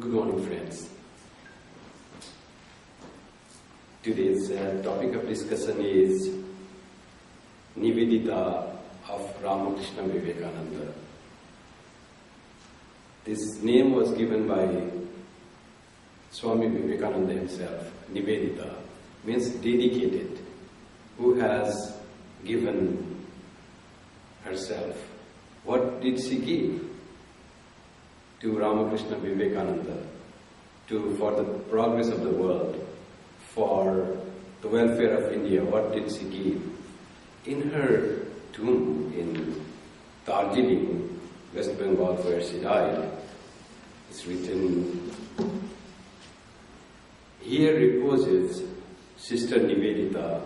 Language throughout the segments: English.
Good morning, friends. Today's topic of discussion is Nivedita of Ramakrishna Vivekananda. This name was given by Swami Vivekananda himself. Nivedita means dedicated, who has given herself. What did she give to Ramakrishna Vivekananda, for the progress of the world, for the welfare of India? What did she give? In her tomb in Darjeeling, West Bengal, where she died, it's written, "Here reposes Sister Nivedita,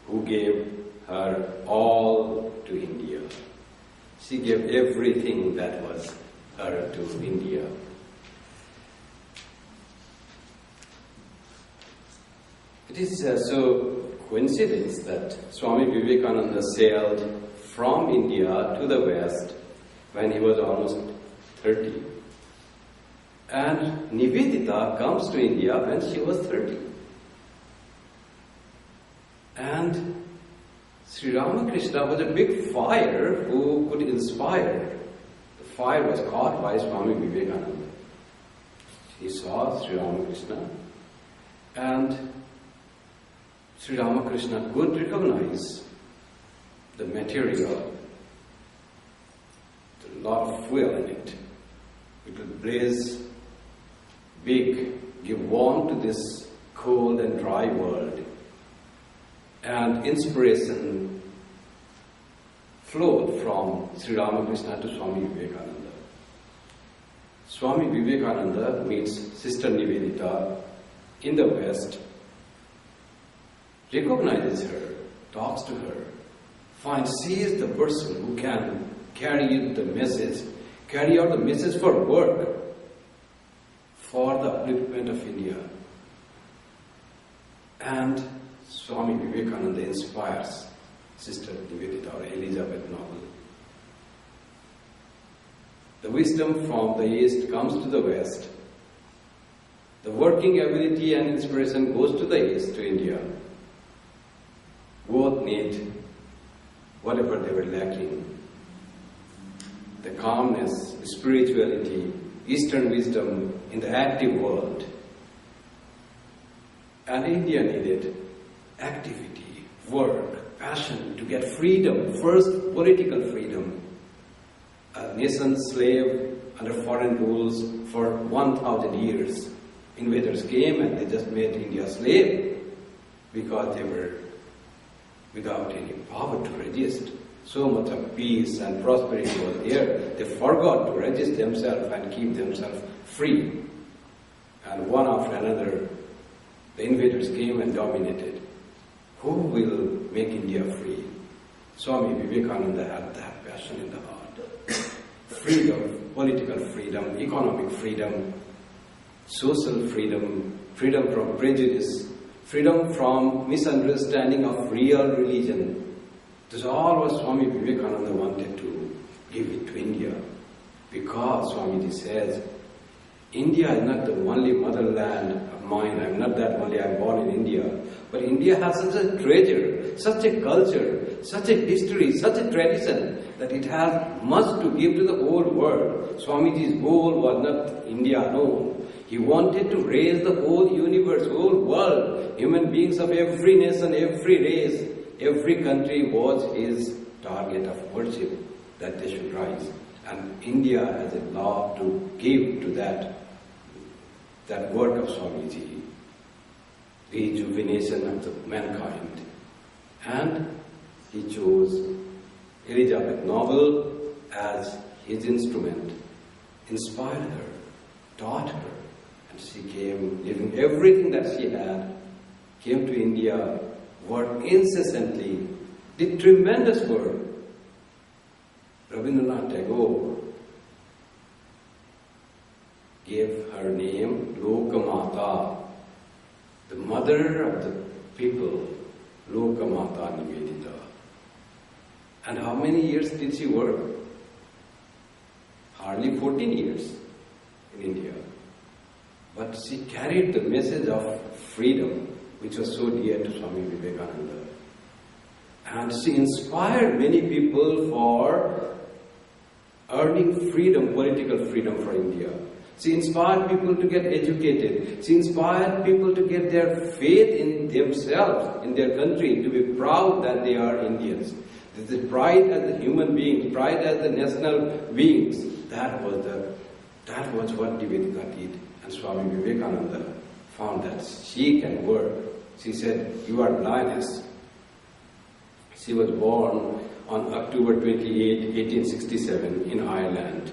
who gave her all to India." She gave everything that was her to India. It is so coincidence that Swami Vivekananda sailed from India to the West when he was almost 30. And Nivedita comes to India when she was 30. And Sri Ramakrishna was a big fire who could inspire. The fire was caught by Swami Vivekananda. He saw Sri Ramakrishna, and Sri Ramakrishna could recognize the material, a lot of fuel in it. It will blaze big, give warmth to this cold and dry world. And inspiration flowed from Sri Ramakrishna to Swami Vivekananda. Swami Vivekananda meets Sister Nivedita in the West, recognizes her, talks to her, finds she is the person who can carry the message, carry out the message for work, for the upliftment of India. And Swami Vivekananda inspires Sister Nivedita, or Elizabeth Noble. The wisdom from the East comes to the West. The working ability and inspiration goes to the East, to India. Both need whatever they were lacking. The calmness, the spirituality, Eastern wisdom in the active world. And India needed activity, work, passion to get freedom, first political freedom. A nation slave under foreign rules for 1,000 years. Invaders came and they just made India slave because they were without any power to resist. So much of peace and prosperity was there. They forgot to resist themselves and keep themselves free. And one after another, the invaders came and dominated. Who will make India free? Swami Vivekananda had that passion in the heart. Freedom, political freedom, economic freedom, social freedom, freedom from prejudice, freedom from misunderstanding of real religion. This is all what Swami Vivekananda wanted to give it to India. Because Swamiji says, India is not the only motherland of mine. I'm not that only, I'm born in India. But India has such a treasure, such a culture, such a history, such a tradition, that it has much to give to the whole world. Swamiji's goal was not India alone. He wanted to raise the whole universe, whole world. Human beings of every nation, every race, every country was his target of worship, that they should rise. And India has a lot to give to that work of Swamiji, rejuvenation of the mankind. And he chose Elizabeth Noble as his instrument, inspired her, taught her, and she came, leaving everything that she had, came to India, worked incessantly, did tremendous work. Rabindranath Tagore gave her name Lokamata, the mother of the people, Lokamata Nivedita. And how many years did she work? Hardly 14 years in India. but she carried the message of freedom, which was so dear to Swami Vivekananda. And she inspired many people for earning freedom, political freedom for India. She inspired people to get educated. She inspired people to get their faith in themselves, in their country, to be proud that they are Indians. The pride as the human beings, pride as the national beings. That was what Nivedita did. And Swami Vivekananda found that she can work. She said, "You are lioness." She was born on October 28, 1867 in Ireland.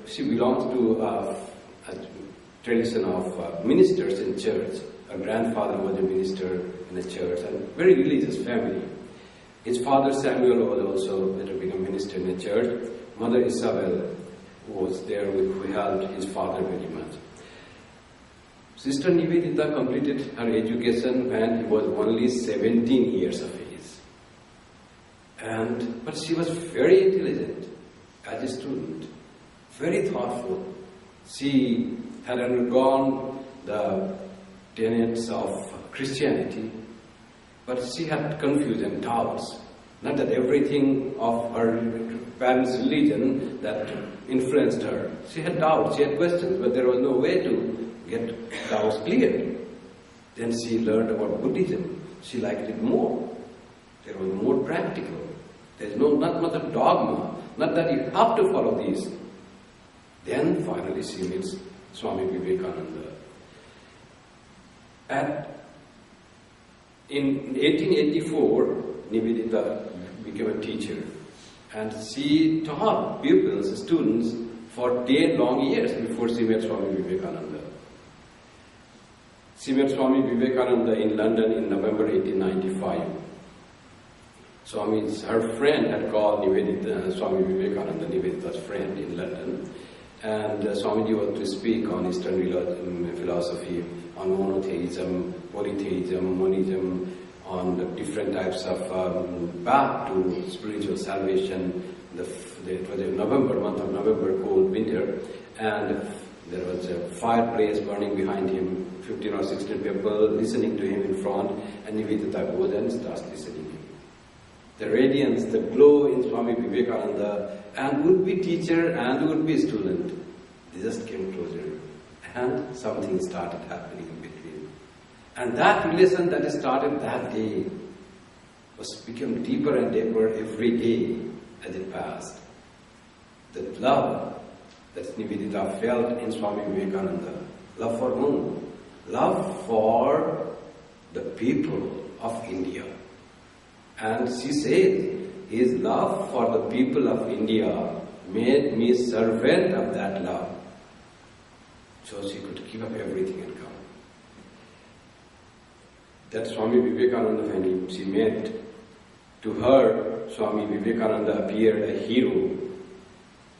She belongs to a tradition of ministers in church. Her grandfather was a minister in a church, and very religious family. His father Samuel was also later become minister in a church. Mother Isabel was there who helped his father very much. Sister Nivedita completed her education when he was only 17 years of age. But she was very intelligent as a student, very thoughtful. She had undergone the tenets of Christianity, but she had confusion, doubts. Not that everything of her parents' religion that influenced her. She had doubts, she had questions, but there was no way to get doubts cleared. Then she learned about Buddhism. She liked it more. It was more practical. There is not much of dogma, not that you have to follow these. Then finally she meets Swami Vivekananda. In 1884, Nivedita became a teacher, and she taught pupils, students, for 10 long years before she met Swami Vivekananda. She met Swami Vivekananda in London in November 1895. Her friend had called Swami Vivekananda, Nivedita's friend in London, and Swamiji was to speak on Eastern philosophy, on monotheism, polytheism, monism, on the different types of path to spiritual salvation. It was a month of November, cold winter, and there was a fireplace burning behind him, 15 or 16 people listening to him in front, and Nivedita goes and starts listening. The radiance, the glow in Swami Vivekananda, and would-be teacher and would-be student, they just came closer, and something started happening in between. And that relation that started that day became deeper and deeper every day as it passed. The love that Nivedita felt in Swami Vivekananda, love for whom? Love for the people of India. And she says, his love for the people of India made me servant of that love. So she could give up everything and come. That Swami Vivekananda, when she met, to her, Swami Vivekananda appeared a hero.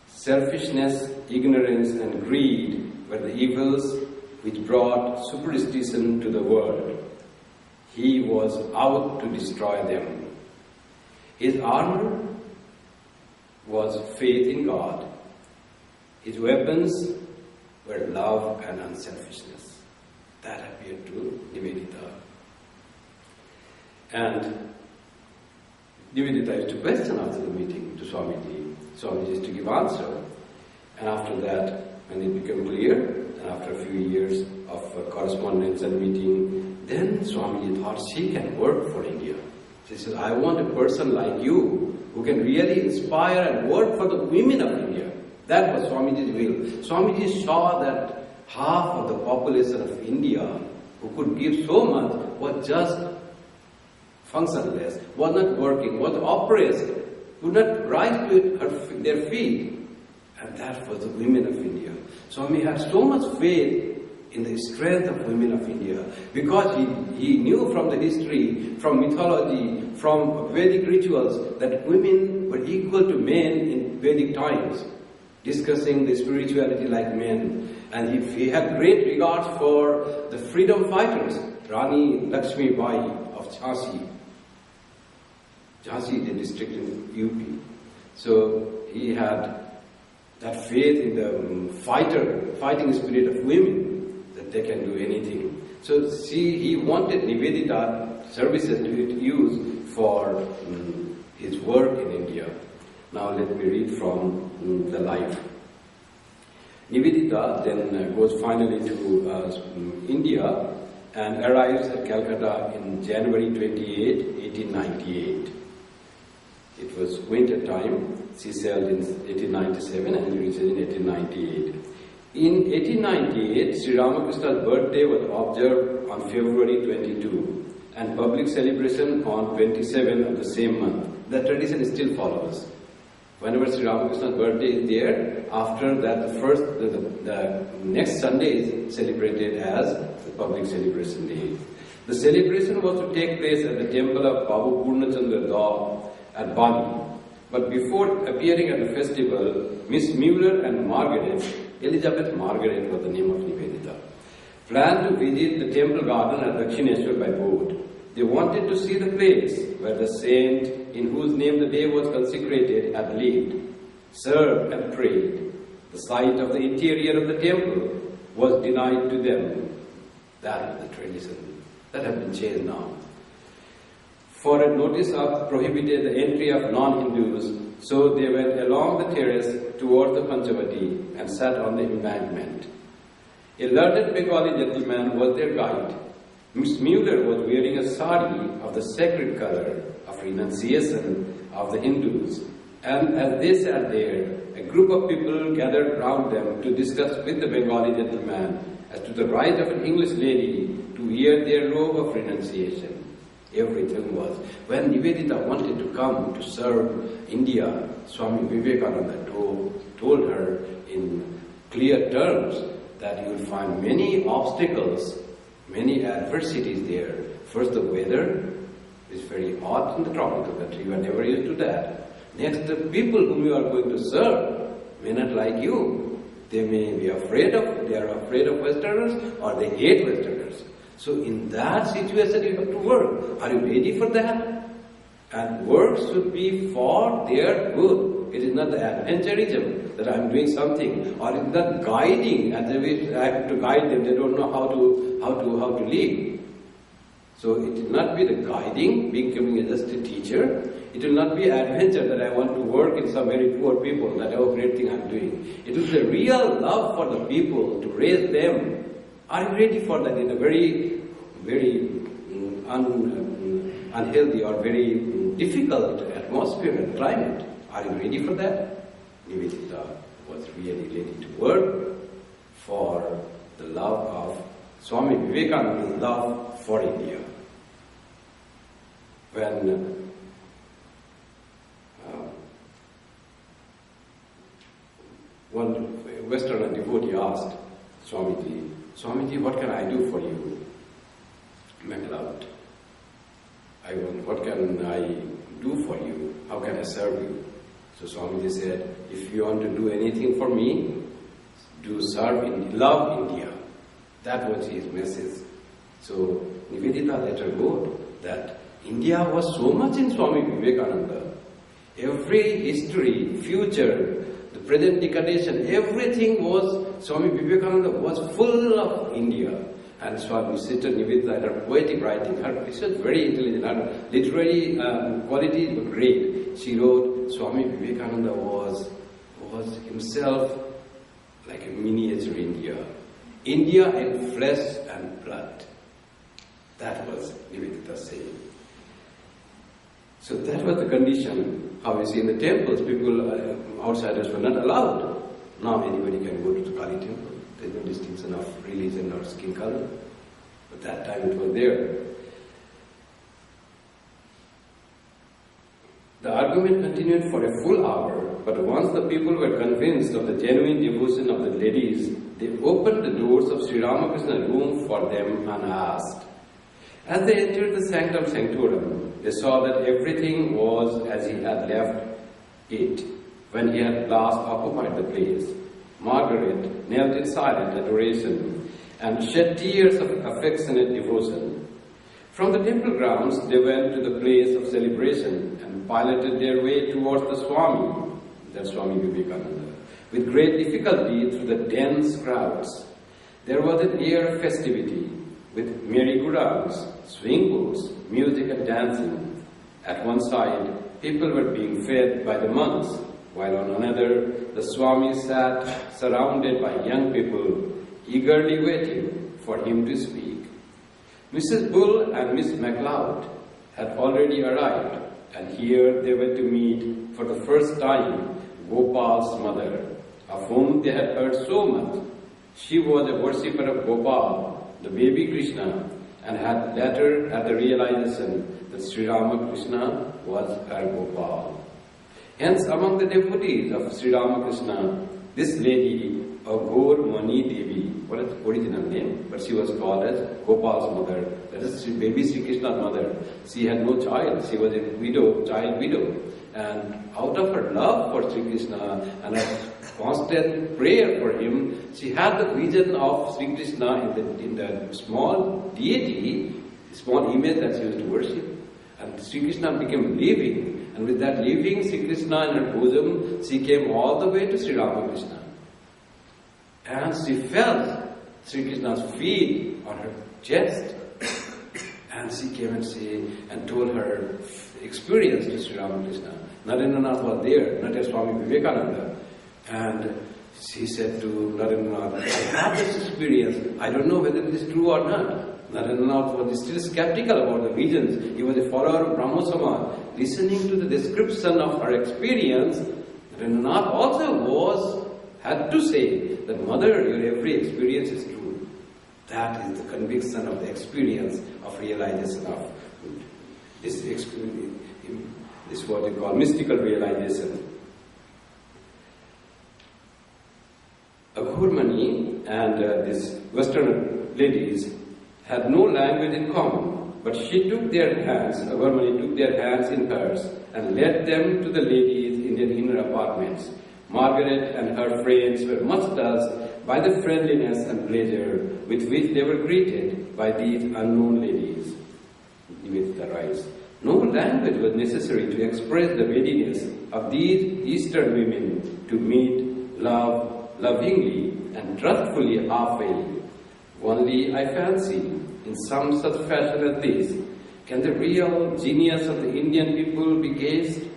Selfishness, ignorance and greed were the evils which brought superstition to the world. He was out to destroy them. His armor was faith in God. His weapons were love and unselfishness. That appeared to Nivedita. And Nivedita used to question after the meeting to Swamiji. Swamiji used to give answer. And after that, when it became clear, and after a few years of correspondence and meeting, then Swamiji thought she can work for India. She says, I want a person like you who can really inspire and work for the women of India. That was Swamiji's will. Swamiji saw that half of the population of India who could give so much was just functionless, was not working, was oppressed, could not rise to their feet. And that was the women of India. Swami had so much faith in the strength of women of India, because he knew from the history, from mythology, from Vedic rituals, that women were equal to men in Vedic times, discussing the spirituality like men. And he had great regards for the freedom fighters, Rani Lakshmi Bai of Jhansi. Jhansi is a district in UP. So he had that faith in the fighting spirit of women, that they can do anything. So he wanted Nivedita services to be used for his work in India. Now let me read from the life. Nivedita then goes finally to India and arrives at Calcutta in January 28, 1898. It was winter time. She sailed in 1897 and reached in 1898. In 1898, Sri Ramakrishna's birthday was observed on February 22 and public celebration on 27 of the same month. That tradition still follows. Whenever Sri Ramakrishna's birthday is there, after that the next Sunday is celebrated as the public celebration day. The celebration was to take place at the temple of Babu Purnachandra Da at Bali. But before appearing at the festival, Miss Mueller and Margaret, Elizabeth Margaret was the name of Nivedita, planned to visit the temple garden at Dakshineshwar by boat. They wanted to see the place where the saint in whose name the day was consecrated had lived, served and prayed. The sight of the interior of the temple was denied to them. That is the tradition that has been changed now. For a notice of prohibited the entry of non-Hindus, so they went along the terrace towards the Panchavati and sat on the embankment. A learned Bengali gentleman was their guide. Miss Mueller was wearing a sari of the sacred color of renunciation of the Hindus, and as they sat there, a group of people gathered round them to discuss with the Bengali gentleman as to the right of an English lady to wear their robe of renunciation. Everything was. When Nivedita wanted to come to serve India, Swami Vivekananda told her in clear terms that you will find many obstacles, many adversities there. First, the weather is very hot in the tropical country. You are never used to that. Next, the people whom you are going to serve may not like you. They may be afraid of, they are afraid of Westerners or they hate Westerners. So in that situation you have to work. Are you ready for that? And work should be for their good. It is not the adventurism that I am doing something, or it is not guiding, as if I have to guide them, they don't know how to live. So it will not be the guiding, becoming just a teacher. It will not be adventure that I want to work in some very poor people, that great thing I am doing. It will be the real love for the people, to raise them. Are you ready for that in a very, very unhealthy or very difficult atmosphere and climate? Are you ready for that? Nivedita was really ready to work for the love of Swami Vivekananda's love for India. When one Westerner devotee asked Swamiji, what can I do for you? MacLeod. What can I do for you? How can I serve you? So Swamiji said, if you want to do anything for me, do serve in love India. That was his message. So Nivedita let her go that India was so much in Swami Vivekananda. Every history, future, the present decadation, everything was, Swami Vivekananda was full of India. And Swami Sister Nivedita, her poetic writing, she was very intelligent, her literary qualities were great. She wrote, Swami Vivekananda was himself like a miniature India. India in flesh and blood. That was Nivedita saying. So that was the condition. How we see in the temples, people, outsiders were not allowed. Now anybody can go to the Kali temple. There is no distinction of religion or skin color. But that time it was there. The argument continued for a full hour, but once the people were convinced of the genuine devotion of the ladies, they opened the doors of Sri Ramakrishna's room for them unasked. As they entered the sanctum sanctorum, they saw that everything was as he had left it when he had last occupied the place. Margaret knelt in silent adoration and shed tears of affectionate devotion. From the temple grounds, they went to the place of celebration and piloted their way towards the Swami, that Swami Vivekananda, with great difficulty through the dense crowds. There was an air of festivity, with merry-go-rounds, swing boats, music and dancing. At one side, people were being fed by the monks, while on another, the Swami sat surrounded by young people, eagerly waiting for him to speak. Mrs. Bull and Miss MacLeod had already arrived, and here they were to meet for the first time Gopal's mother, of whom they had heard so much. She was a worshipper of Gopal, the baby Krishna, and had later had the realization that Sri Ramakrishna was her Gopal. Hence, among the devotees of Sri Ramakrishna, this lady, Aghor Mani Devi, what is the original name? But she was called as Gopal's mother, that is baby Sri Krishna's mother. She had no child, she was a child widow. And out of her love for Sri Krishna and her constant prayer for him, she had the vision of Sri Krishna in the small deity, small image that she used to worship. And Sri Krishna became living, and with that living Sri Krishna in her bosom, she came all the way to Sri Ramakrishna. And she felt Sri Krishna's feet on her chest. And she came and told her experience to Sri Ramakrishna. Narendranath was there, not as Swami Vivekananda. And she said to Narendranath, I had this experience, I don't know whether it is true or not. Narendranath was still skeptical about the visions. He was a follower of Brahmo Samaj. Listening to the description of her experience, Narendranath also had to say that, Mother, your every experience is true. That is the conviction of the experience of realization of this experience. This is what they call mystical realization. Aghor Mani and these Western ladies had no language in common, but she took their hands, Aghor Mani took their hands in hers and led them to the ladies in their inner apartments. Margaret and her friends were much touched by the friendliness and pleasure with which they were greeted by these unknown ladies. Nivedita writes, no language was necessary to express the readiness of these Eastern women to meet, love, lovingly and trustfully halfway. Only, I fancy, in some such fashion as this, can the real genius of the Indian people be gauged.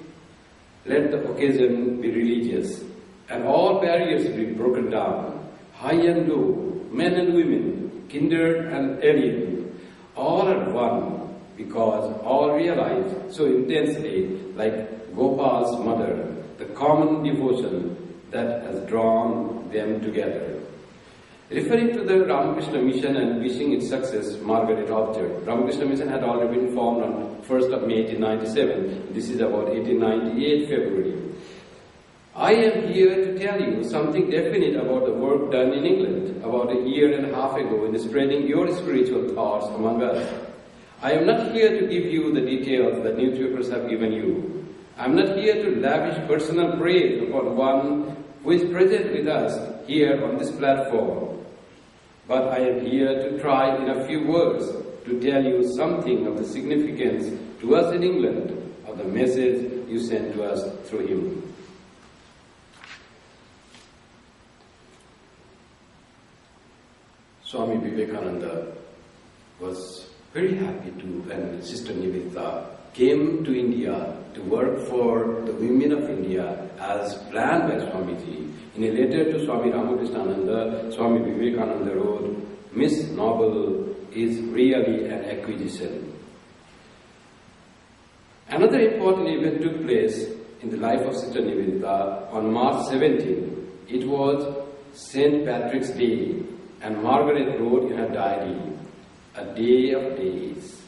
Let the occasion be religious, and all barriers be broken down. High and low, men and women, kindred and alien, all are one, because all realize so intensely, like Gopal's mother, the common devotion that has drawn them together. Referring to the Ramakrishna mission and wishing its success, Margaret observed, Ramakrishna mission had already been formed on 1st of May 1897. This is about 1898 February. I am here to tell you something definite about the work done in England about a year and a half ago in spreading your spiritual thoughts among us. I am not here to give you the details that newspapers have given you. I am not here to lavish personal praise upon one who is present with us here on this platform. But I am here to try in a few words to tell you something of the significance to us in England of the message you sent to us through him. Swami Vivekananda was very happy to when Sister Nivedita came to India to work for the women of India as planned by Swamiji. In a letter to Swami Ramakrishna, Swami Vivekananda wrote, Miss Noble is really an acquisition. Another important event took place in the life of Sister Nivedita on March 17. It was St. Patrick's Day, and Margaret wrote in her diary, a day of days.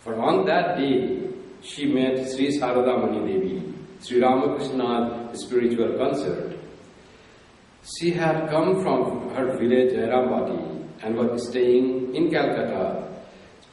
For on that day, she met Sri Sarada Mani Devi, Sri Ramakrishna's spiritual consort. She had come from her village Jairambati and was staying in Calcutta.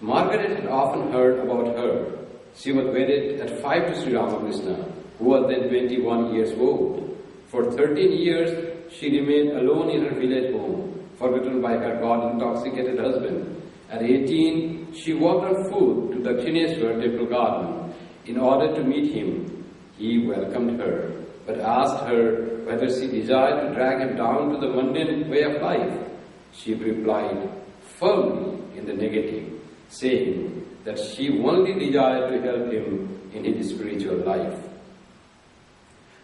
Margaret had often heard about her. She was wedded at 5 to Sri Ramakrishna, who was then 21 years old. For 13 years, she remained alone in her village home, forgotten by her God-intoxicated husband. At 18, she walked on foot to Dakshineshwar temple garden in order to meet him. He welcomed her, but asked her whether she desired to drag him down to the mundane way of life, she replied firmly in the negative, saying that she only desired to help him in his spiritual life.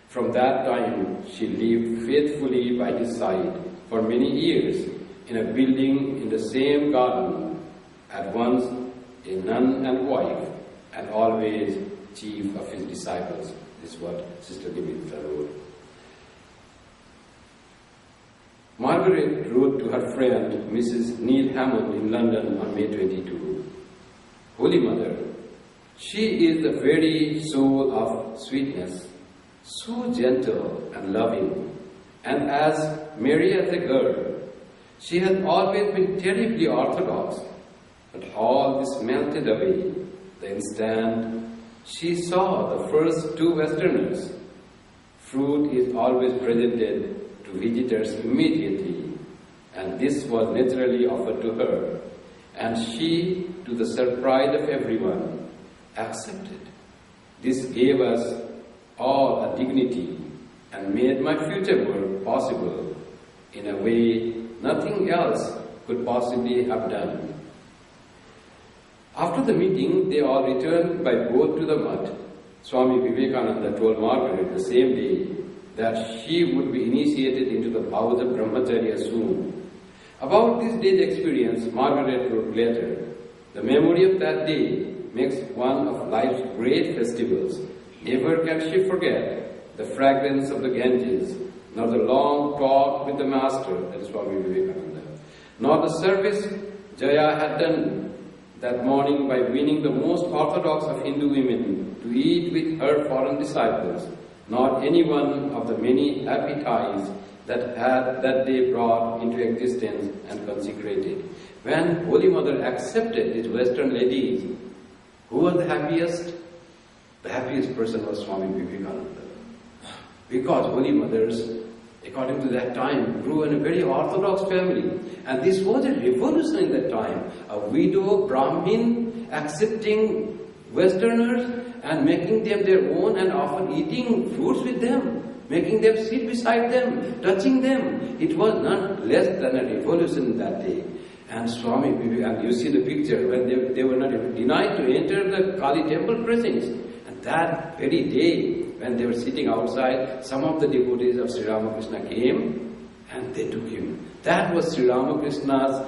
From that time, she lived faithfully by his side for many years in a building in the same garden, at once a nun and wife, and always chief of his disciples. This is what Sister Nivedita wrote. Margaret wrote to her friend, Mrs. Neil Hammond, in London on May 22. Holy Mother, she is the very soul of sweetness, so gentle and loving, and as merry as a girl. She has always been terribly orthodox, but all this melted away the instant she saw the first two Westerners. Fruit is always presented to visitors immediately, and this was naturally offered to her, and she, to the surprise of everyone, accepted. This gave us all a dignity and made my future work possible in a way nothing else could possibly have done. After the meeting, they all returned by boat to the mud. Swami Vivekananda told Margaret the same day that she would be initiated into the vows of Brahmacharya soon. About this day's experience, Margaret wrote later, "The memory of that day makes one of life's great festivals. Never can she forget the fragrance of the Ganges, nor the long talk with the Master," that is Swami Vivekananda, nor the service Jaya had done that morning by winning the most orthodox of Hindu women to eat with her foreign disciples, nor any one of the many happy ties that had that day brought into existence and consecrated. When Holy Mother accepted these Western ladies, who were the happiest? The happiest person was Swami Vivekananda. Because Holy Mothers, according to that time, grew in a very orthodox family. And this was a revolution in that time. A widow, Brahmin, accepting Westerners and making them their own and often eating fruits with them, making them sit beside them, touching them. It was not less than a revolution that day. And Swami Vivekananda, and you see the picture when they were not even denied to enter the Kali temple precincts. And that very day, when they were sitting outside, some of the devotees of Sri Ramakrishna came and they took him. That was Sri Ramakrishna's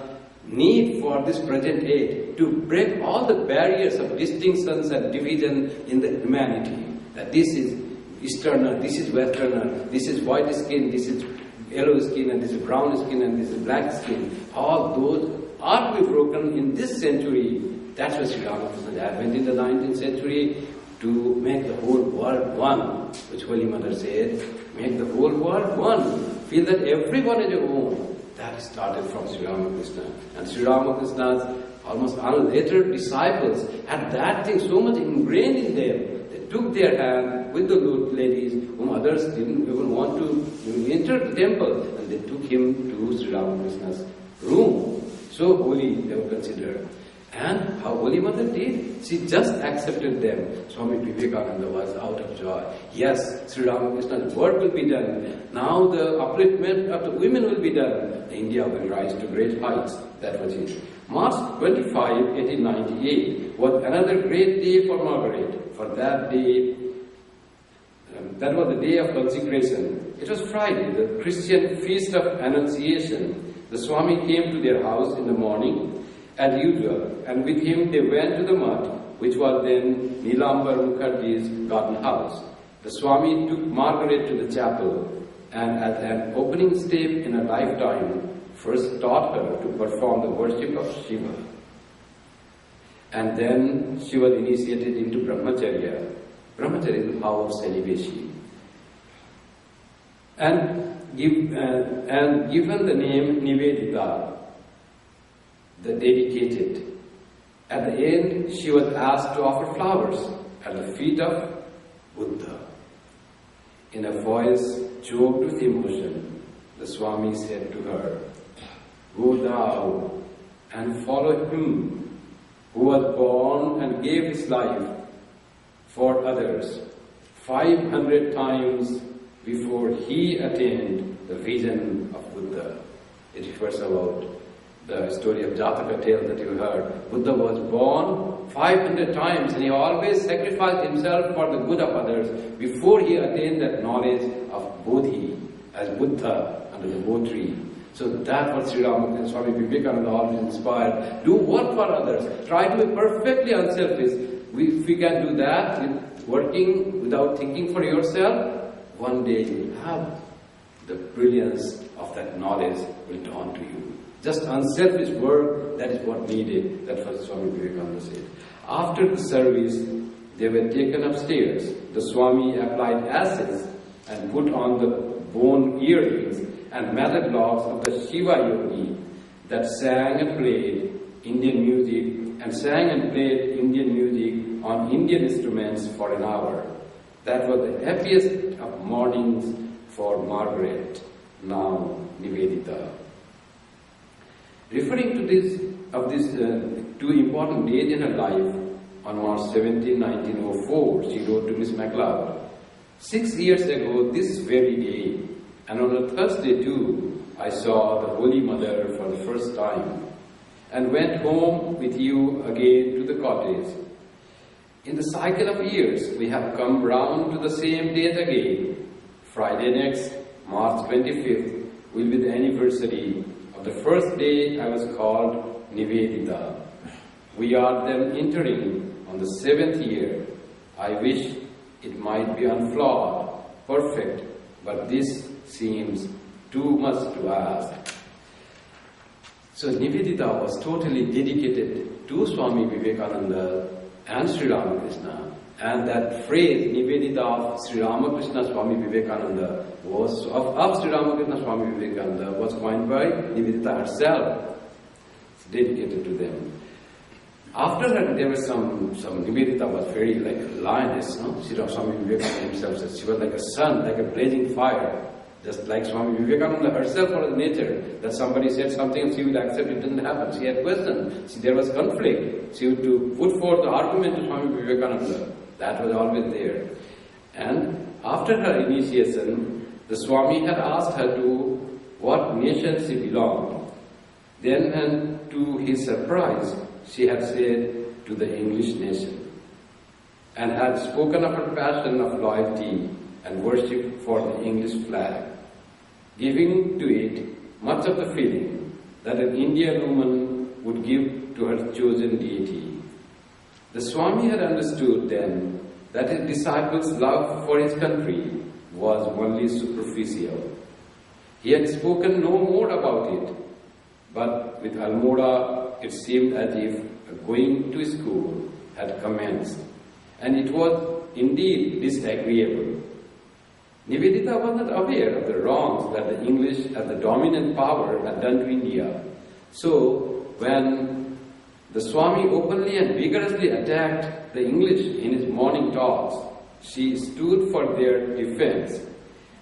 need for this present age, to break all the barriers of distinctions and division in the humanity. That this is Easterner, this is Westerner, this is white skin, this is yellow skin, and this is brown skin, and this is black skin. All those are to be broken in this century. That's what Sri Ramakrishna advent in the 19th century, to make the whole world one, which Holy Mother said, make the whole world one. Feel that everyone is your own. That started from Sri Ramakrishna. And Sri Ramakrishna's almost unlettered disciples had that thing so much ingrained in them. They took their hand with the ladies whom others didn't even want to enter the temple, and they took him to Sri Ramakrishna's room. So holy they were considered. And how Holy Mother did? She just accepted them. Swami Vivekananda was out of joy. Yes, Sri Ramakrishna's work will be done. Now the upliftment of the women will be done. India will rise to great heights. That was it. March 25, 1898 was another great day for Margaret. For that day, that was the day of consecration. It was Friday, the Christian feast of Annunciation. The Swami came to their house in the morning, as usual, and with him they went to the mud, which was then Nilambar Mukherjee's garden house. The Swami took Margaret to the chapel, and as an opening step in her lifetime, first taught her to perform the worship of Shiva. And then she was initiated into Brahmacharya. Brahmacharya is the vow of celibacy. And given the name Nivedita, the dedicated. At the end, she was asked to offer flowers at the feet of Buddha. In a voice choked with emotion, the Swami said to her, "Go thou and follow him who was born and gave his life for others 500 times before he attained the vision of Buddha. It refers about the story of Jataka tale that you heard. Buddha was born 500 times and he always sacrificed himself for the good of others before he attained that knowledge of Bodhi as Buddha under the Bodhi tree. So that was Sri Ramakrishna, Swami Vivekananda always inspired. Do work for others. Try to be perfectly unselfish. If we can do that, with working without thinking for yourself, one day you will have the brilliance of that knowledge will dawn to you. Just unselfish work, that is what needed. That's what Swami Vivekananda said. After the service, they were taken upstairs. The Swami applied acids and put on the bone earrings and matted locks of the Shiva yogi that sang and played Indian music on Indian instruments for an hour. That was the happiest of mornings for Margaret, now Nivedita. Referring to these two important days in her life, on March 17, 1904, she wrote to Miss MacLeod, 6 years ago this very day, and on a Thursday too, I saw the Holy Mother for the first time, and went home with you again to the cottage. In the cycle of years, we have come round to the same date again. Friday next, March 25th, will be the anniversary of the first day I was called Nivedita. We are then entering on the 7th year. I wish it might be unflawed, perfect, but this seems too much to ask. So Nivedita was totally dedicated to Swami Vivekananda and Sri Ramakrishna, and that phrase Nivedita of Sri Ramakrishna Swami Vivekananda was of Sri Ramakrishna Swami Vivekananda was coined by Nivedita herself. It's dedicated to them. After her, there was some Nivedita was very like a lioness, no? Swami Vivekananda himself said she was like a sun, like a blazing fire. Just like Swami Vivekananda herself was nature, that somebody said something, she would accept, it didn't happen. She had questions, there was conflict. She would put forth the argument to Swami Vivekananda. That was always there. And after her initiation, the Swami had asked her to what nation she belonged. Then, and to his surprise, she had said to the English nation, and had spoken of her passion of loyalty and worship for the English flag, giving to it much of the feeling that an Indian woman would give to her chosen deity. The Swami had understood then that his disciples' love for his country was only superficial. He had spoken no more about it, but with Almora it seemed as if going to school had commenced, and it was indeed disagreeable. Nivedita was not aware of the wrongs that the English as the dominant power had done to India. So, when the Swami openly and vigorously attacked the English in his morning talks, she stood for their defense.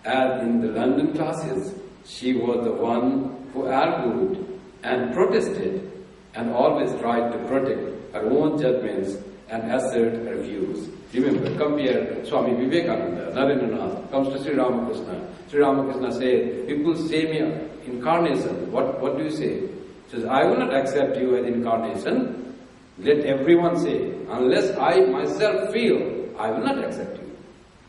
As in the London classes, she was the one who argued and protested and always tried to protect her own judgments and assert her views. Remember, compare Swami Vivekananda, Narendranath, comes to Sri Ramakrishna. Sri Ramakrishna says, people say me incarnation. What do you say? He says, I will not accept you as incarnation. Let everyone say, unless I myself feel, I will not accept you.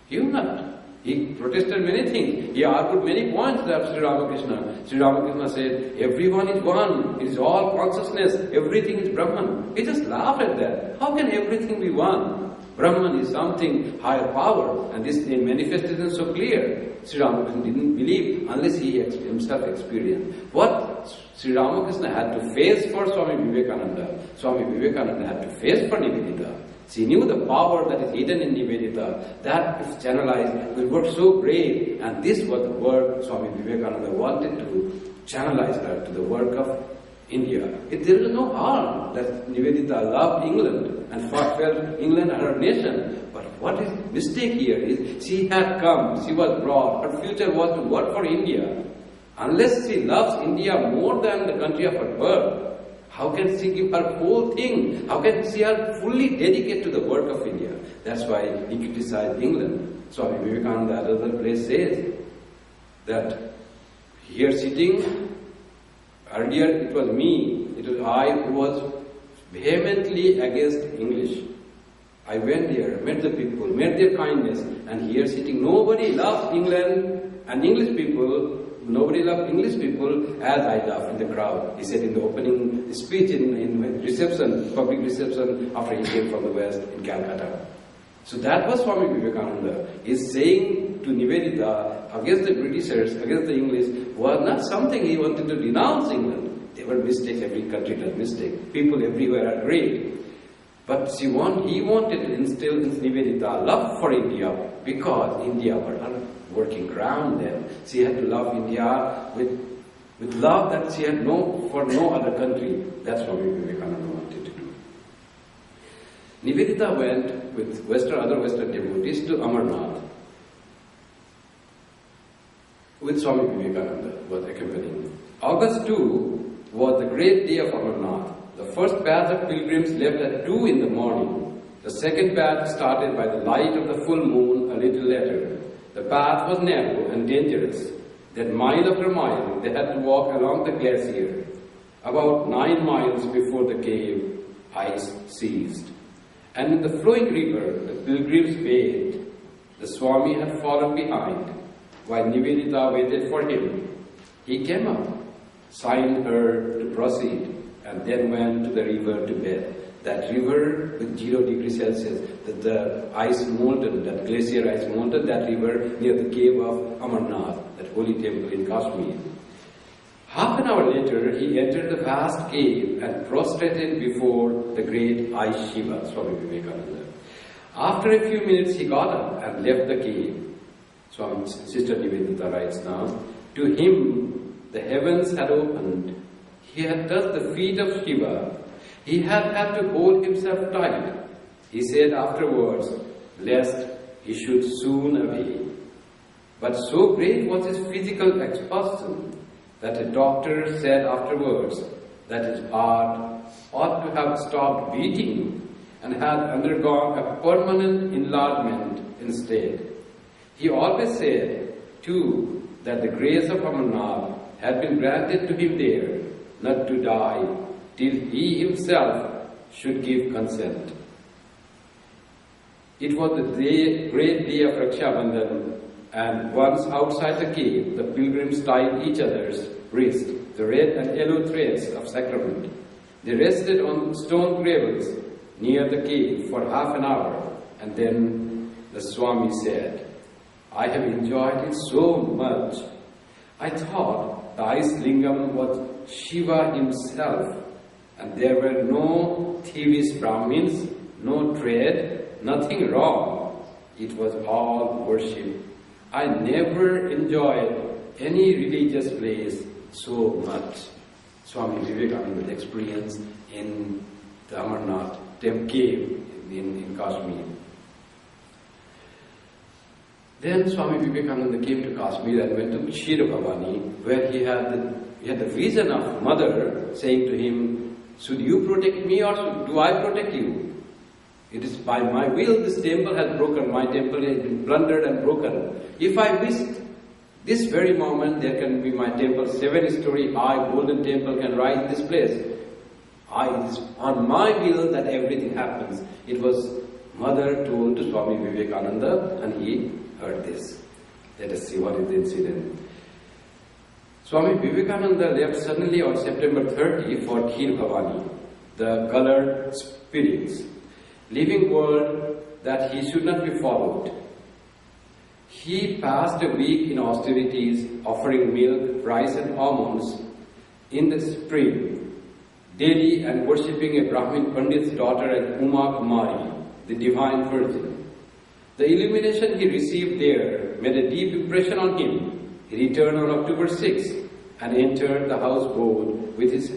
He will not. He protested many things. He argued many points of Sri Ramakrishna. Sri Ramakrishna said, everyone is one. It is all consciousness. Everything is Brahman. He just laughed at that. How can everything be one? Brahman is something higher power, and this manifestation is so clear. Sri Ramakrishna didn't believe unless he himself experienced. What Sri Ramakrishna had to face for Swami Vivekananda, Swami Vivekananda had to face for Nivedita. She knew the power that is hidden in Nivedita, that if channelized will work so great, and this was the work Swami Vivekananda wanted to channelize her to the work of India. There is no harm that Nivedita loved England and felt England as her nation. But what is mistake here is she had come, she was brought, her future was to work for India. Unless she loves India more than the country of her birth, how can she give her whole thing? How can she are fully dedicated to the work of India? That's why he criticized England. Swami Vivekananda at another place says that here sitting, earlier it was me, it was I who was vehemently against English. I went there, met the people, met their kindness, and here sitting, nobody loves England and English people. Nobody loved English people as I love in the crowd. He said in the opening speech in reception, public reception, after he came from the West in Calcutta. So that was Swami Vivekananda. He's saying to Nivedita, against the Britishers, against the English, was not something he wanted to denounce England. There were mistakes, every country does mistakes. People everywhere are great. But he wanted to instill in Nivedita love for India, because India were working around them. She had to love India with love that she had for no other country. That's what Vivekananda wanted to do. Nivedita went with other Western devotees to Amarnath. With Swami Vivekananda was accompanying. August 2 was the great day of Amarnath. The first batch of pilgrims left at 2 in the morning. The second batch started by the light of the full moon a little later. The path was narrow and dangerous. That mile after mile, they had to walk along the glacier. About 9 miles before the cave, ice ceased. And in the flowing river, the pilgrims bathed. The Swami had fallen behind, while Nivedita waited for him. He came up, signed her to proceed, and then went to the river to bathe. That river with 0 degrees Celsius, the ice molten, that glacier ice molten, that river near the cave of Amarnath, that holy temple in Kashmir. Half an hour later, he entered the vast cave and prostrated before the great ice Shiva, Swami Vivekananda. After a few minutes, he got up and left the cave. Sister Nivedita writes now, to him the heavens had opened. He had touched the feet of Shiva. He had to hold himself tight. He said afterwards, lest he should soon away. But so great was his physical exhaustion that a doctor said afterwards that his heart ought to have stopped beating and had undergone a permanent enlargement instead. He always said, too, that the grace of Amarnath had been granted to him there, not to die, till he himself should give consent. It was the great day of Raksha Bandhan, and once outside the cave, the pilgrims tied each other's wrists, the red and yellow threads of sacrament. They rested on stone gravels near the cave for half an hour, and then the Swami said, I have enjoyed it so much. I thought the ice lingam was Shiva himself, and there were no thievish Brahmins, no trade, nothing wrong. It was all worship. I never enjoyed any religious place so much. Swami Vivekananda's experience in the Amarnath cave in Kashmir. Then Swami Vivekananda came to Kashmir and went to Kripamayananda, where he had the vision of mother saying to him, should you protect me or do I protect you? It is by my will this temple has broken, my temple has been plundered and broken. If I wish this very moment there can be my temple, 7-story high golden temple can rise in this place. It is on my will that everything happens. It was mother told to Swami Vivekananda and he heard this. Let us see what is the incident. Swami Vivekananda left suddenly on September 30 for Kripamayananda, the colored spirits, leaving word that he should not be followed. He passed a week in austerities, offering milk, rice and almonds in the spring, daily, and worshipping a Brahmin Pandit's daughter as Uma Kumari, the Divine Virgin. The illumination he received there made a deep impression on him. He returned on October 6 and entered the houseboat with his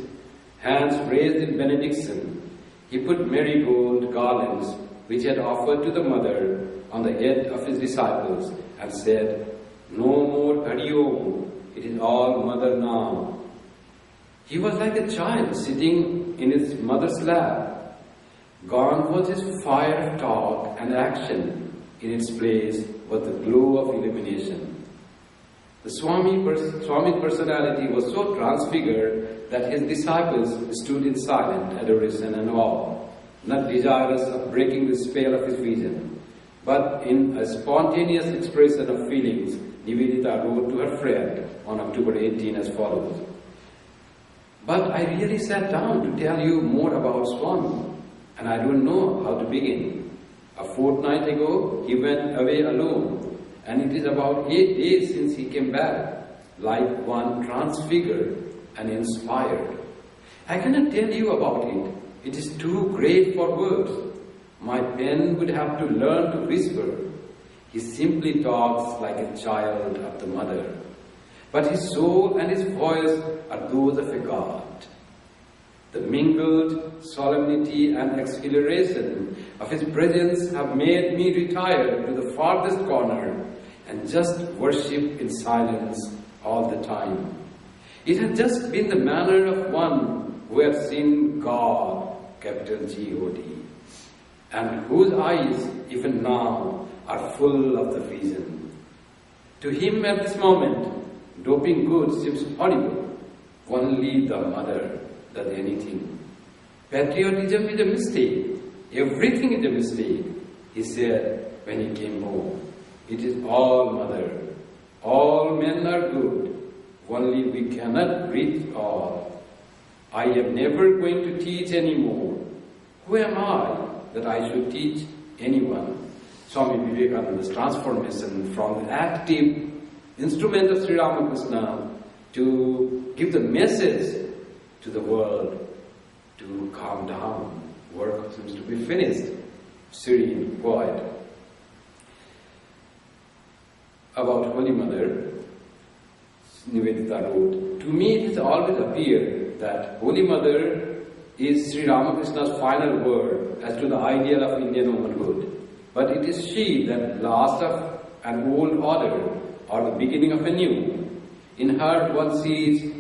hands raised in benediction. He put marigold garlands which he had offered to the mother on the head of his disciples and said, no more Hari Om, it is all mother now. He was like a child sitting in his mother's lap. Gone was his fire of talk and action. In its place was the glow of illumination. The Swami's personality was so transfigured that his disciples stood in silent adoration and awe, not desirous of breaking the spell of his vision. But in a spontaneous expression of feelings, Nivedita wrote to her friend on October 18 as follows: "But I really sat down to tell you more about Swami, and I don't know how to begin. A fortnight ago, he went away alone, and it is about 8 days since he came back, like one transfigured and inspired. I cannot tell you about it. It is too great for words. My pen would have to learn to whisper. He simply talks like a child of the mother. But his soul and his voice are those of a god. The mingled solemnity and exhilaration of his presence have made me retire to the farthest corner and just worship in silence all the time. It has just been the manner of one who has seen God, capital G-O-D, and whose eyes, even now, are full of the vision. To him at this moment, doping good seems horrible. Only the mother does anything. Patriotism is a mistake. Everything is a mistake, he said when he came home. It is all mother. All men are good. Only we cannot reach all. I am never going to teach anymore. Who am I that I should teach anyone?" Swami Vivekananda's transformation from the active instrument of Sri Ramakrishna to give the message to the world to calm down. Work seems to be finished. Serene, quiet. About Holy Mother, Nivedita wrote, "To me it has always appeared that Holy Mother is Sri Ramakrishna's final word as to the ideal of Indian womanhood. But it is she that last of an old order or the beginning of a new. In her one sees,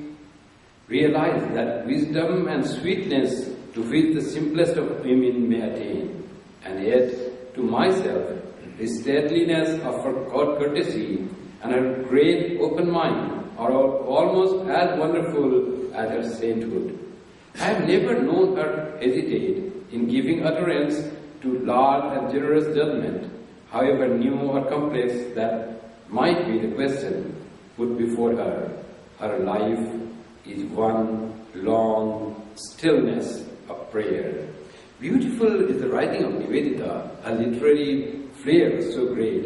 realize that wisdom and sweetness to which the simplest of women may attain. And yet, to myself, the stateliness of her courtesy and her great open mind are almost as wonderful as her sainthood. I have never known her hesitate in giving utterance to large and generous judgment, however new or complex that might be the question put before her. Her life is one long stillness of prayer." Beautiful is the writing of Nivedita. Her literary flair was so great.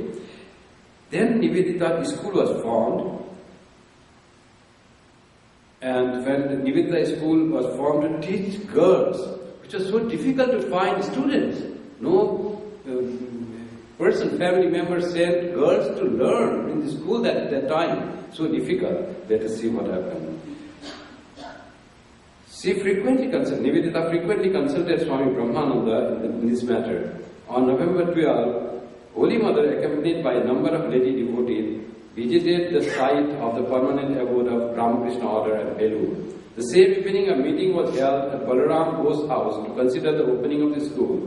Then Nivedita school was formed, and when the Nivedita school was formed to teach girls, which was so difficult to find students. No family member sent girls to learn in the school at that time. So difficult. Let us see what happened. Nivedita frequently consulted Swami Brahmananda in this matter. On November 12, Holy Mother, accompanied by a number of lady devotees, visited the site of the permanent abode of Ramakrishna order at Belur. The same evening, a meeting was held at Balaram Bose's house to consider the opening of the school.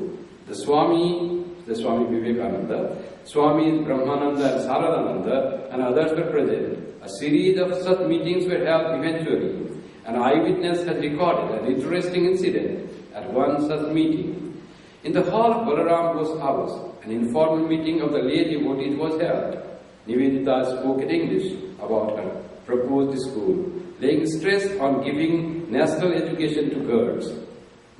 The Swami Vivekananda, Swamis Brahmananda and Saradananda, and others were present. A series of such meetings were held eventually. An eyewitness has recorded an interesting incident at one such meeting. In the hall of Balaram Bose's house, an informal meeting of the lay devotees was held. Nivedita spoke in English about her proposed school, laying stress on giving national education to girls.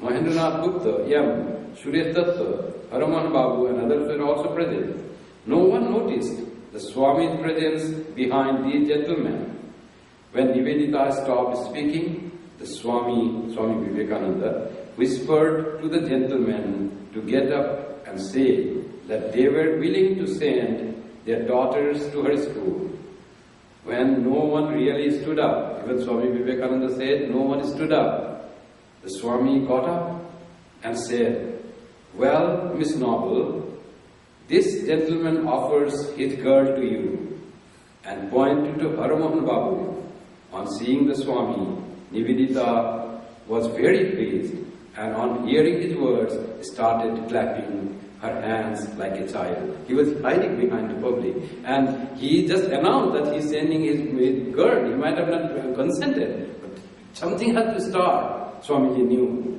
Mahendranath Gupta, M., Suresh Datta, Haraman Babu and others were also present. No one noticed the Swami's presence behind these gentlemen. When Nivedita stopped speaking, the Swami Vivekananda, whispered to the gentlemen to get up and say that they were willing to send their daughters to her school. When no one really stood up, even Swami Vivekananda said, no one stood up. The Swami got up and said, "Well, Miss Noble, this gentleman offers his girl to you," and pointed to Haramohan Babu. On seeing the Swami, Nivedita was very pleased, and on hearing his words, started clapping her hands like a child. He was hiding behind the public, and he just announced that he's sending his girl. He might have not consented, but something had to start. Swamiji knew.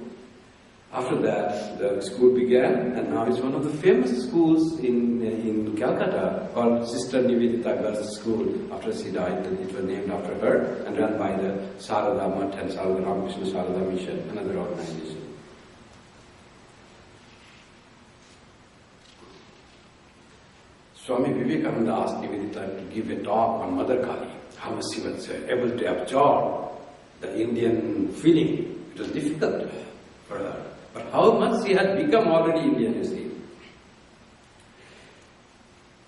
After that, the school began, and now it's one of the famous schools in Calcutta called Sister Nivedita Girls' School. After she died, it was named after her and run by the Sarada Math and Sarada Ramakrishna Sarada Mission, another organization. Swami Vivekananda asked Nivedita to give a talk on Mother Kali, how much she was able to absorb the Indian feeling. It was difficult for her. But how much she had become already Indian, you see.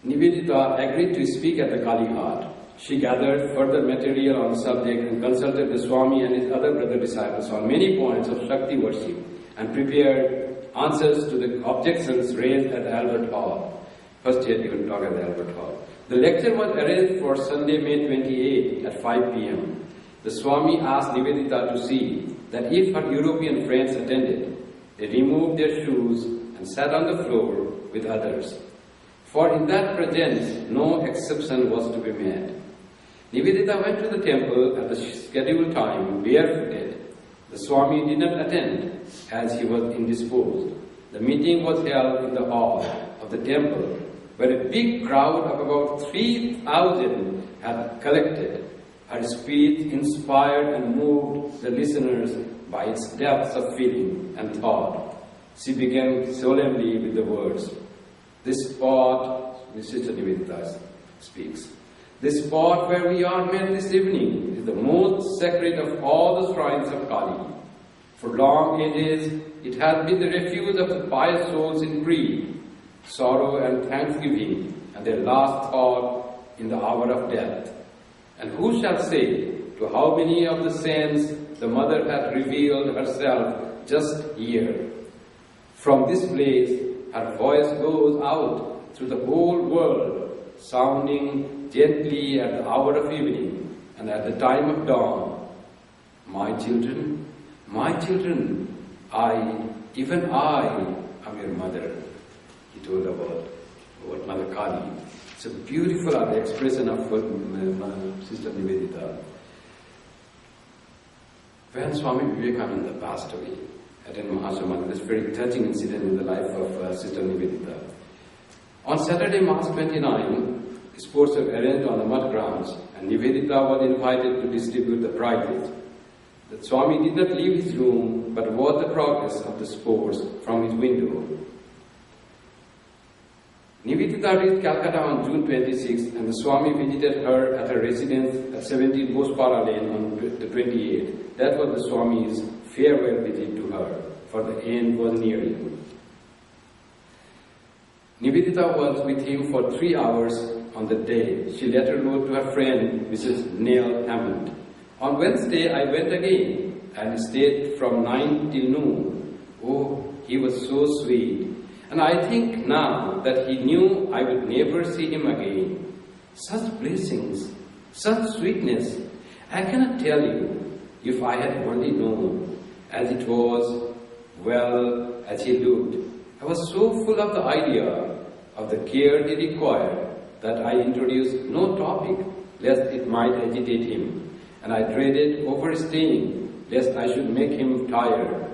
Nivedita agreed to speak at the Kali Ghat. She gathered further material on the subject and consulted the Swami and his other brother disciples on many points of Shakti worship and prepared answers to the objections raised at the Albert Hall. First he had given talk at the Albert Hall. The lecture was arranged for Sunday, May 28 at 5 p.m. The Swami asked Nivedita to see that if her European friends attended, they removed their shoes and sat on the floor with others. For in that presence, no exception was to be made. Nivedita went to the temple at the scheduled time, barefooted. The Swami did not attend, as he was indisposed. The meeting was held in the hall of the temple, where a big crowd of about 3,000 had collected. Her speech inspired and moved the listeners by its depths of feeling and thought. She began solemnly with the words, "This spot," Sister Nivedita speaks, "this spot where we are met this evening is the most sacred of all the shrines of Kali. For long ages, it has been the refuge of the pious souls in grief, sorrow and thanksgiving, and their last thought in the hour of death. And who shall say to how many of the saints the Mother hath revealed herself just here? From this place, her voice goes out through the whole world, sounding gently at the hour of evening and at the time of dawn. My children, even I am your mother." He told about Mother Kali. It's a beautiful expression of Sister Nivedita. When Swami Vivekananda passed away at an Mahasama, this very touching incident in the life of Sister Nivedita. On Saturday, March 29, sports were arranged on the mud grounds, and Nivedita was invited to distribute the prizes. The Swami did not leave his room, but watched the progress of the sports from his window. Nivedita reached Calcutta on June 26, and the Swami visited her at her residence at 17 Bospara Lane on the 28th. That was the Swami's farewell visit to her, for the end was nearing. Nivedita was with him for 3 hours on the day. She later wrote to her friend, Mrs. Neil Hammond. "On Wednesday, I went again and stayed from 9 till noon. Oh, he was so sweet. And I think now that he knew I would never see him again. Such blessings, such sweetness. I cannot tell you, if I had only known, as it was, well, as he looked. I was so full of the idea of the care he required that I introduced no topic, lest it might agitate him, and I dreaded overstaying, lest I should make him tired.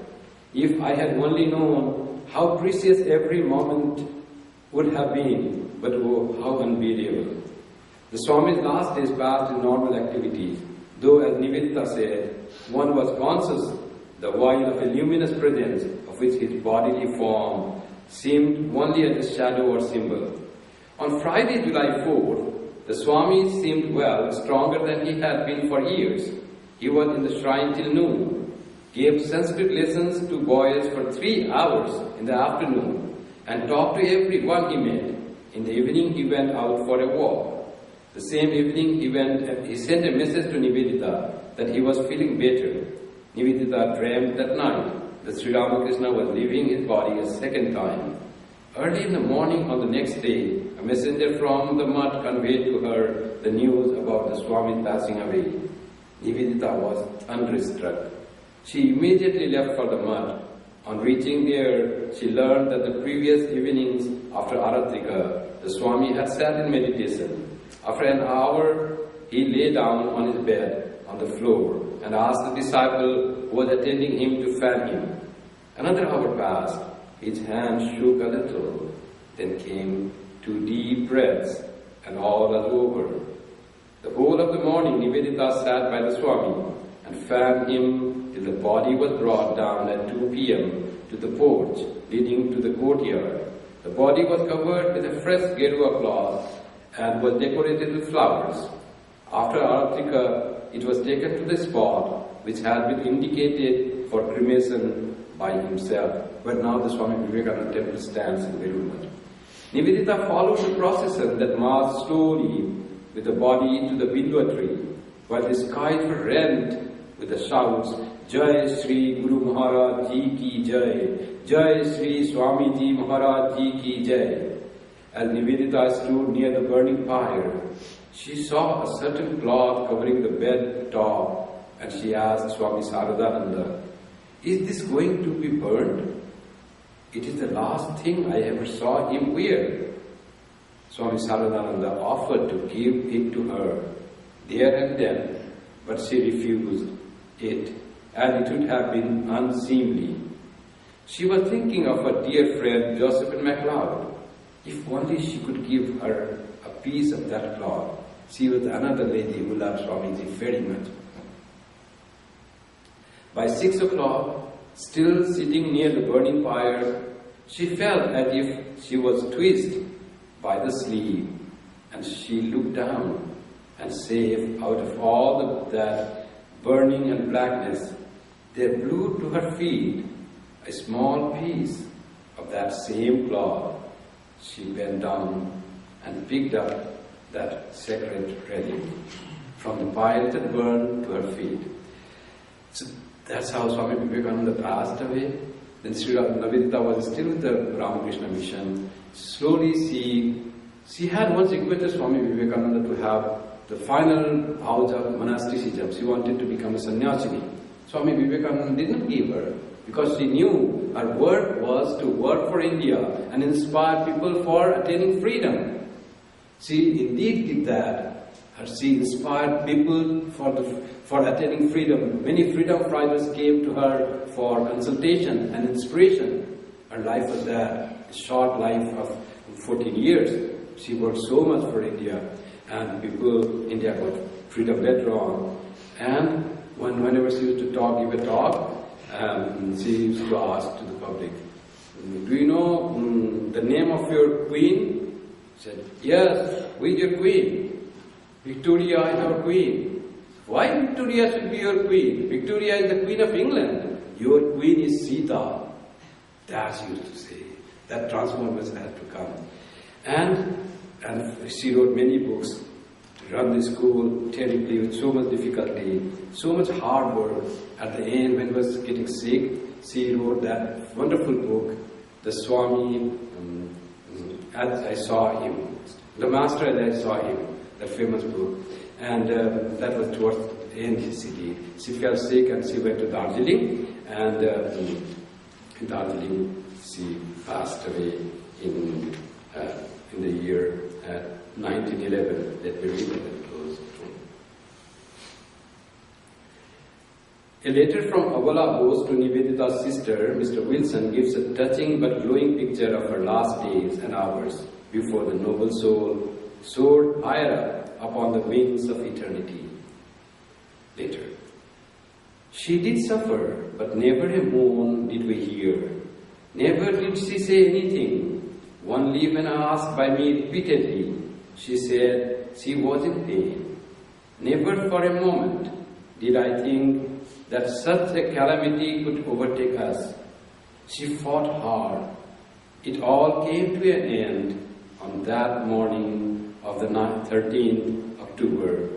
If I had only known how precious every moment would have been, but oh, how unbearable." The Swami's last days passed in normal activities, though, as Nivedita said, one was conscious the while of a luminous presence of which his bodily form seemed only as a shadow or symbol. On Friday, July 4th, the Swami seemed well, stronger than he had been for years. He was in the shrine till noon, gave Sanskrit lessons to boys for 3 hours in the afternoon, and talked to everyone he met. In the evening, he went out for a walk. The same evening, he sent a message to Nivedita that he was feeling better. Nivedita dreamt that night that Sri Ramakrishna was leaving his body a second time. Early in the morning on the next day, a messenger from the mud conveyed to her the news about the Swami passing away. Nivedita was thunderstruck. She immediately left for the mud, On reaching there, she learned that the previous evenings after Aratrika, the Swami had sat in meditation. After an hour, he lay down on his bed on the floor and asked the disciple who was attending him to fan him. Another hour passed. His hand shook a little. Then came 2 deep breaths, and all was over. The whole of the morning, Nivedita sat by the Swami and fanned him till the body was brought down at 2 p.m. to the porch leading to the courtyard. The body was covered with a fresh gerua cloth and was decorated with flowers. After Aratrika, it was taken to the spot which had been indicated for cremation by himself, where now the Swami Vivekananda temple stands in Virumaj. Nivedita followed the procession that marched slowly with the body to the Bindwa tree, while the skies were rent with the shouts, Jai Sri Guru Maharaj Ji Ki Jai, Jai Sri Swami Ji Maharaj Ji Ki Jai. As Nivedita stood near the burning pyre, she saw a certain cloth covering the bed top, and she asked Swami Saradananda, is this going to be burned? It is the last thing I ever saw him wear. Swami Saradananda offered to give it to her there and then, but she refused it, as it would have been unseemly. She was thinking of her dear friend Josephine MacLeod. If only she could give her a piece of that cloth. She was another lady who loved Swamiji very much. By 6 o'clock, still sitting near the burning fire, she felt as if she was twisted by the sleeve, and she looked down and said, out of all that burning and blackness, there blew to her feet a small piece of that same cloth. She bent down and picked up that sacred relic from the pile that burned to her feet. So that's how Swami Vivekananda passed away. Then Sri Nivedita was still with the Ramakrishna mission. Slowly she had once requested Swami Vivekananda to have the final vows of monasticism. She wanted to become a sannyasini. Swami Vivekananda didn't give her, because she knew her work was to work for India and inspire people for attaining freedom. She indeed did that. She inspired people for attaining freedom. Many freedom fighters came to her for consultation and inspiration. Her life was that, a short life of 14 years. She worked so much for India, and India got freedom later on. And whenever she used to give a talk, she used to ask to the public, do you know the name of your queen? She said, yes, who is your queen? Victoria is our queen. Why Victoria should be your queen? Victoria is the queen of England. Your queen is Sita. That she used to say. That transformation had to come. And she wrote many books to run the school terribly with so much difficulty, so much hard work. At the end, when he was getting sick, she wrote that wonderful book, The Swami As I Saw Him, The Master As I Saw Him, that famous book. And that was towards the end she fell sick and she went to Darjeeling, and in Darjeeling she passed away in the year 1911. Let me read that close. A letter from Abala Bose to Nivedita's sister, Mr. Wilson, gives a touching but glowing picture of her last days and hours before the noble soul soared higher up upon the wings of eternity. Later, she did suffer, but never a moan did we hear. Never did she say anything. Only when asked by me repeatedly, she said she was in pain. Never for a moment did I think that such a calamity could overtake us. She fought hard. It all came to an end on that morning of the 13th October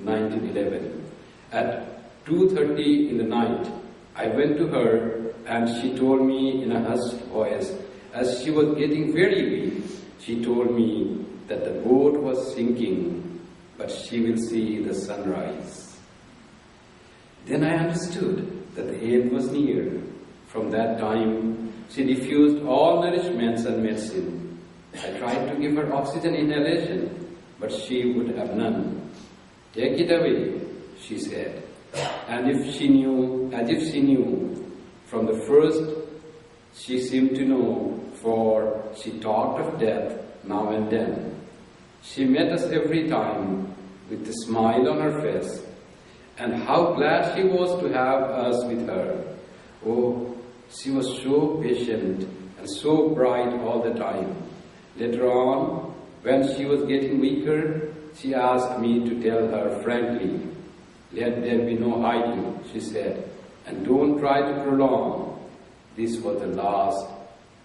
1911. At 2:30 in the night, I went to her and she told me in a hushed voice, as she was getting very weak, she told me that the boat was sinking, but she will see the sunrise. Then I understood that the end was near. From that time, she refused all nourishments and medicine. I tried to give her oxygen inhalation, but she would have none. Take it away, she said. And as if she knew, from the first she seemed to know, for she talked of death now and then. She met us every time with a smile on her face, and how glad she was to have us with her. Oh, she was so patient and so bright all the time. Later on, when she was getting weaker, she asked me to tell her frankly, "Let there be no hiding," she said, "and don't try to prolong." This was the last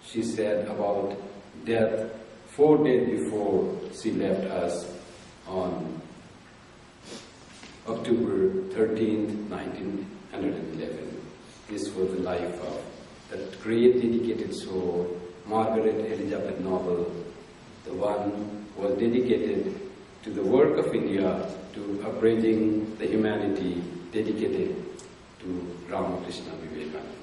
she said about death 4 days before she left us on October 13th, 1911. This was the life of that great dedicated soul, Margaret Elizabeth Noble, the one who was dedicated to the work of India, to upbringing the humanity, dedicated to Ramakrishna Vivekananda.